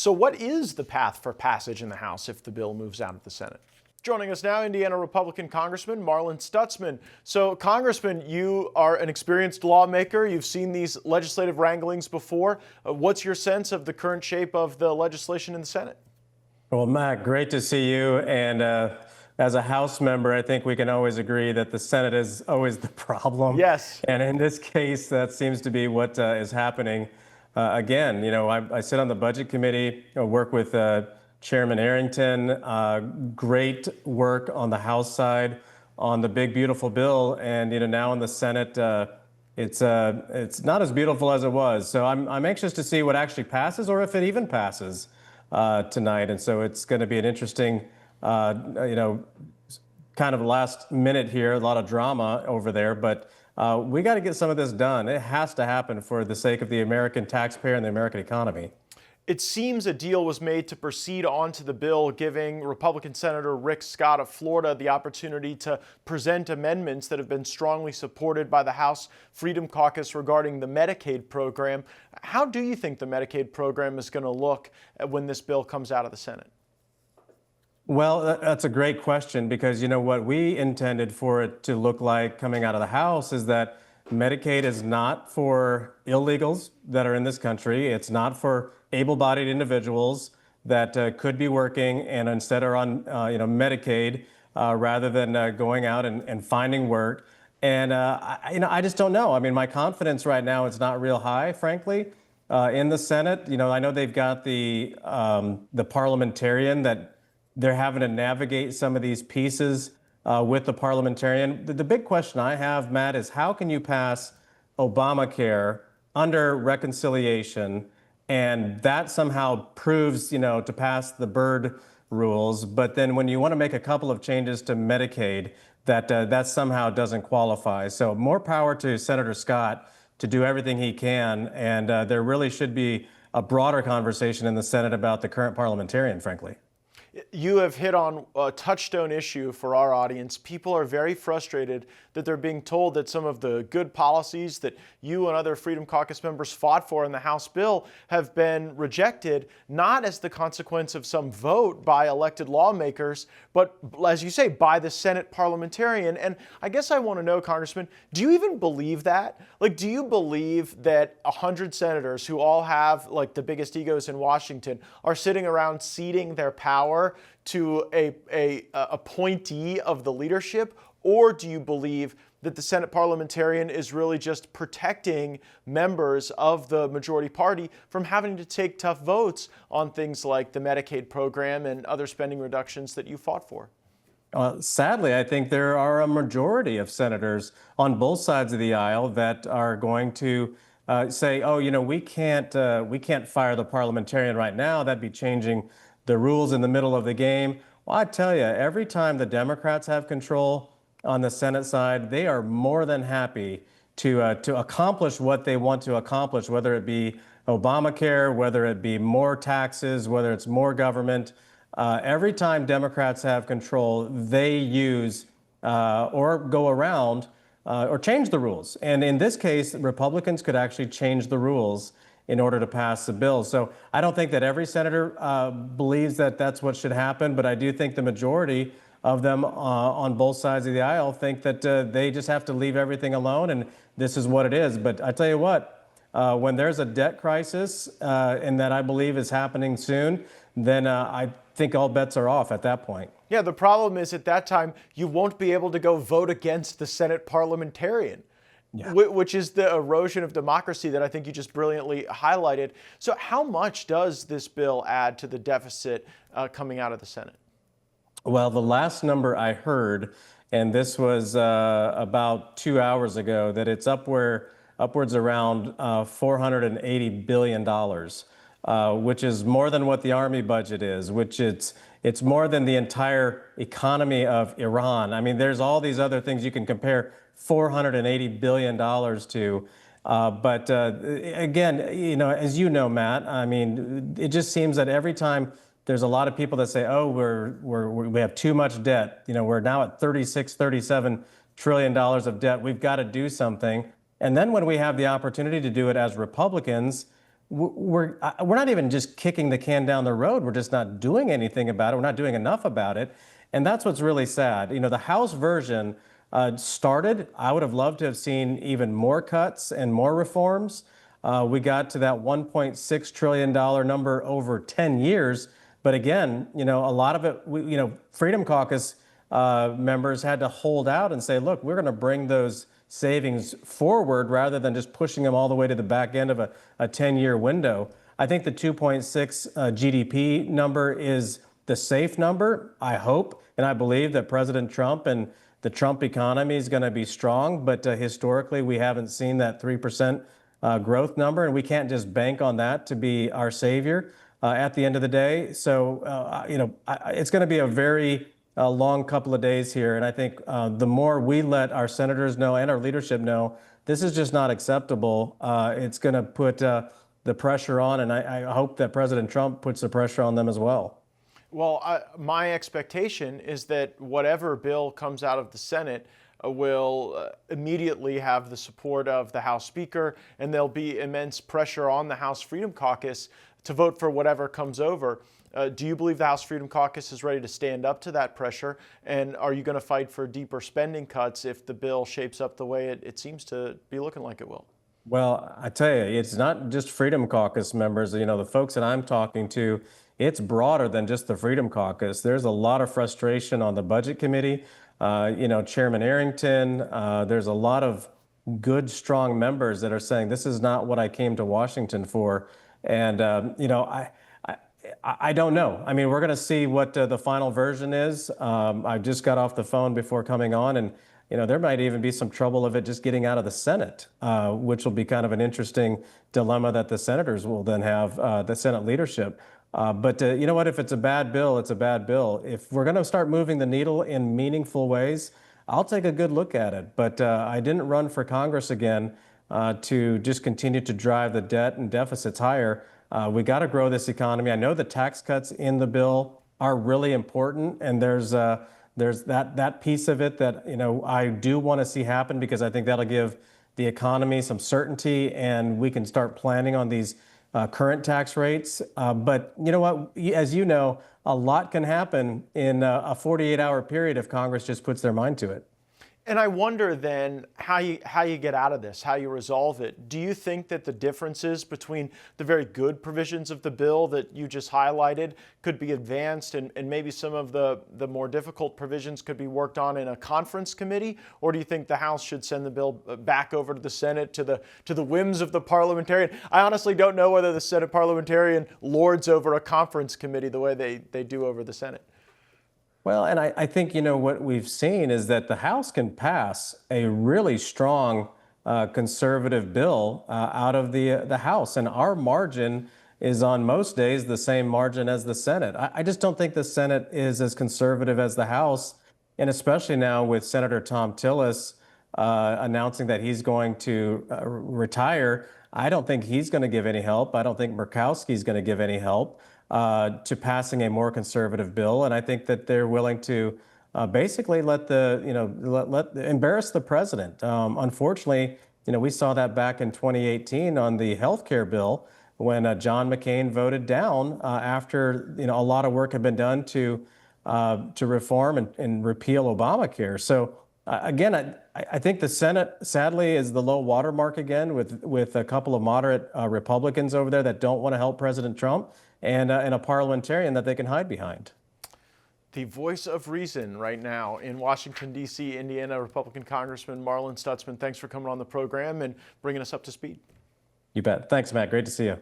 So what is the path for passage in the House if the bill moves out of the Senate? Joining us now, Indiana Republican Congressman Marlin Stutzman. So, Congressman, you are an experienced lawmaker. You've seen these legislative wranglings before. What's your sense of the current shape of the legislation in the Senate? Well, Matt, great to see you. And as a House member, I think we can always agree that the Senate is always the problem. Yes. And in this case, that seems to be what is happening. Again, I sit on the Budget Committee, work with Chairman Arrington, great work on the House side on the big, beautiful bill. And, now in the Senate, it's not as beautiful as it was. So I'm anxious to see what actually passes or if it even passes tonight. And so it's going to be an interesting, kind of last minute here, a lot of drama over there. But we got to get some of this done. It has to happen for the sake of the American taxpayer and the American economy. It seems a deal was made to proceed onto the bill, giving Republican Senator Rick Scott of Florida the opportunity to present amendments that have been strongly supported by the House Freedom Caucus regarding the Medicaid program. How do you think the Medicaid program is going to look when this bill comes out of the Senate? Well, that's a great question because, what we intended for it to look like coming out of the House is that Medicaid is not for illegals that are in this country. It's not for able-bodied individuals that could be working and instead are on, Medicaid rather than going out and finding work. And, I just don't know. I mean, my confidence right now is not real high, frankly, in the Senate. I know they've got the parliamentarian that they're having to navigate some of these pieces with the parliamentarian. The big question I have, Matt, is how can you pass Obamacare under reconciliation and that somehow proves, to pass the Byrd rules, but then when you want to make a couple of changes to Medicaid, that somehow doesn't qualify. So more power to Senator Scott to do everything he can, and there really should be a broader conversation in the Senate about the current parliamentarian, frankly. You have hit on a touchstone issue for our audience. People are very frustrated that they're being told that some of the good policies that you and other Freedom Caucus members fought for in the House bill have been rejected, not as the consequence of some vote by elected lawmakers, but, as you say, by the Senate parliamentarian. And I guess I want to know, Congressman, do you even believe that? Do you believe that 100 senators who all have, the biggest egos in Washington are sitting around ceding their power to a appointee of the leadership? Or do you believe that the Senate parliamentarian is really just protecting members of the majority party from having to take tough votes on things like the Medicaid program and other spending reductions that you fought for? Sadly, I think there are a majority of senators on both sides of the aisle that are going to say, oh, we can't fire the parliamentarian right now. That'd be changing the rules in the middle of the game. Well, I tell you, every time the Democrats have control on the Senate side, they are more than happy to accomplish what they want to accomplish, whether it be Obamacare, whether it be more taxes, whether it's more government. Every time Democrats have control, they use or go around or change the rules. And in this case, Republicans could actually change the rules in order to pass the bill. So I don't think that every senator believes that that's what should happen, but I do think the majority of them on both sides of the aisle think that they just have to leave everything alone and this is what it is. But I tell you what, when there's a debt crisis and that I believe is happening soon, then I think all bets are off at that point. Yeah, the problem is at that time, you won't be able to go vote against the Senate parliamentarian. Yeah. Which is the erosion of democracy that I think you just brilliantly highlighted. So how much does this bill add to the deficit coming out of the Senate? Well, the last number I heard, and this was about 2 hours ago, that it's upwards around $480 billion, which is more than what the Army budget is, which it's more than the entire economy of Iran. I mean, there's all these other things you can compare $480 billion to. But again, as you know, Matt, I mean, it just seems that every time there's a lot of people that say, oh, we have too much debt. We're now at $37 trillion of debt. We've got to do something. And then when we have the opportunity to do it as Republicans, we're not even just kicking the can down the road. We're just not doing anything about it. We're not doing enough about it. And that's what's really sad. You know, the House version started. I would have loved to have seen even more cuts and more reforms. We got to that $1.6 trillion number over 10 years. But again, you know, a lot of it, Freedom Caucus members had to hold out and say, look, we're going to bring those savings forward rather than just pushing them all the way to the back end of a 10-year window. I think the 2.6 GDP number is the safe number. I hope and I believe that President Trump and the Trump economy is going to be strong, but historically we haven't seen that 3% growth number, and we can't just bank on that to be our savior at the end of the day. So, it's going to be a very long couple of days here, and I think the more we let our senators know and our leadership know, this is just not acceptable. It's going to put the pressure on, and I hope that President Trump puts the pressure on them as well. Well, my expectation is that whatever bill comes out of the Senate will immediately have the support of the House Speaker, and there'll be immense pressure on the House Freedom Caucus to vote for whatever comes over. Do you believe the House Freedom Caucus is ready to stand up to that pressure? And are you going to fight for deeper spending cuts if the bill shapes up the way it seems to be looking like it will? Well, I tell you, it's not just Freedom Caucus members. You know, the folks that I'm talking to, it's broader than just the Freedom Caucus. There's a lot of frustration on the Budget Committee. Chairman Arrington, there's a lot of good, strong members that are saying this is not what I came to Washington for. And, I don't know. I mean, we're going to see what the final version is. I just got off the phone before coming on, and there might even be some trouble of it just getting out of the Senate, which will be kind of an interesting dilemma that the senators will then have, the Senate leadership. But you know what? If it's a bad bill, it's a bad bill. If we're going to start moving the needle in meaningful ways, I'll take a good look at it. But I didn't run for Congress again to just continue to drive the debt and deficits higher. We got to grow this economy. I know the tax cuts in the bill are really important, and there's that piece of it that I do want to see happen, because I think that'll give the economy some certainty, and we can start planning on these current tax rates. But you know what? As you know, a lot can happen in a 48-hour period if Congress just puts their mind to it. And I wonder then how you get out of this, how you resolve it. Do you think that the differences between the very good provisions of the bill that you just highlighted could be advanced, and maybe some of the more difficult provisions could be worked on in a conference committee? Or do you think the House should send the bill back over to the Senate to the whims of the parliamentarian? I honestly don't know whether the Senate parliamentarian lords over a conference committee the way they do over the Senate. Well, and I think, what we've seen is that the House can pass a really strong conservative bill out of the House. And our margin is on most days the same margin as the Senate. I just don't think the Senate is as conservative as the House. And especially now with Senator Tom Tillis announcing that he's going to retire, I don't think he's going to give any help. I don't think Murkowski's going to give any help to passing a more conservative bill. And I think that they're willing to basically embarrass the president. Unfortunately, we saw that back in 2018 on the health care bill when John McCain voted down after a lot of work had been done to reform and repeal Obamacare. So again, I think the Senate, sadly, is the low water mark again, with a couple of moderate Republicans over there that don't want to help President Trump, and a parliamentarian that they can hide behind. The voice of reason right now in Washington, D.C., Indiana, Republican Congressman Marlin Stutzman, thanks for coming on the program and bringing us up to speed. You bet. Thanks, Matt. Great to see you.